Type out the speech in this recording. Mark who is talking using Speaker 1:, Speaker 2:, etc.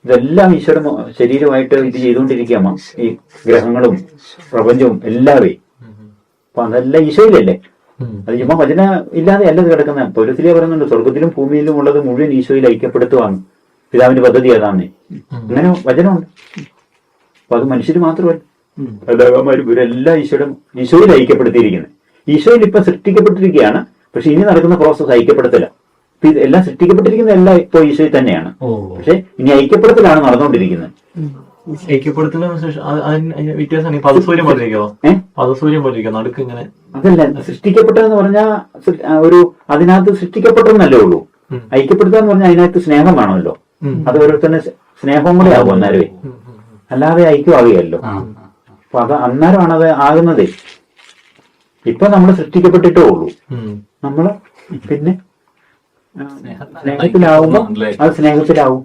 Speaker 1: ഇതെല്ലാം ഈശ്വരൻ ശരീരമായിട്ട് ഇത് ചെയ്തുകൊണ്ടിരിക്കുകയാണ്. ഈ ഗ്രഹങ്ങളും പ്രപഞ്ചവും എല്ലാവേ. അപ്പൊ അതെല്ലാം ഈശോയിലല്ലേ. അത് ചുമ്മാ വചന ഇല്ലാതെ അല്ല ഇത് കിടക്കുന്നത്. പൗലോസ്ലീഹ പറയുന്നുണ്ട്, സ്വർഗത്തിലും ഭൂമിയിലും ഉള്ളത് മുഴുവൻ ഈശോയിൽ ഐക്യപ്പെടുത്തുവാണ് പിതാവിന്റെ പദ്ധതി അതാണ്. അങ്ങനെ വചനമുണ്ട്. അപ്പൊ അത് മനുഷ്യര് മാത്രമല്ല, ദേവന്മാരും ഇവരെല്ലാം ഈശോയിൽ ഐക്യപ്പെടുത്തിയിരിക്കുന്നത്. ഈശോയിൽ ഇപ്പൊ സൃഷ്ടിക്കപ്പെട്ടിരിക്കുകയാണ്. പക്ഷെ ഇനി നടക്കുന്ന പ്രോസസ് ഐക്യപ്പെടുത്തല. ഇപ്പൊ ഇതെല്ലാം സൃഷ്ടിക്കപ്പെട്ടിരിക്കുന്ന എല്ലാം ഇപ്പൊ ഈശോയിൽ തന്നെയാണ്. പക്ഷെ ഇനി ഐക്യപ്പെടുത്തലാണ് നടന്നുകൊണ്ടിരിക്കുന്നത്. അതല്ല, സൃഷ്ടിക്കപ്പെട്ടതെന്ന് പറഞ്ഞാൽ ഒരു അതിനകത്ത് സൃഷ്ടിക്കപ്പെട്ടെന്നല്ലേ ഉള്ളൂ. ഐക്യപ്പെടുത്തുക പറഞ്ഞാൽ അതിനകത്ത് സ്നേഹം വേണമല്ലോ. അത് ഓരോരുത്തരുടെ സ്നേഹവും കൂടെ ആകും അന്നേരമേ, അല്ലാതെ ഐക്യമാകുകയല്ലോ. അപ്പൊ അത് അന്നേരമാണ് അത് ആകുന്നത്. ഇപ്പൊ നമ്മൾ സൃഷ്ടിക്കപ്പെട്ടിട്ടേ ഉള്ളൂ. നമ്മള് പിന്നെ സ്നേഹത്തിലാവുമ്പോ അത് സ്നേഹത്തിലാവും.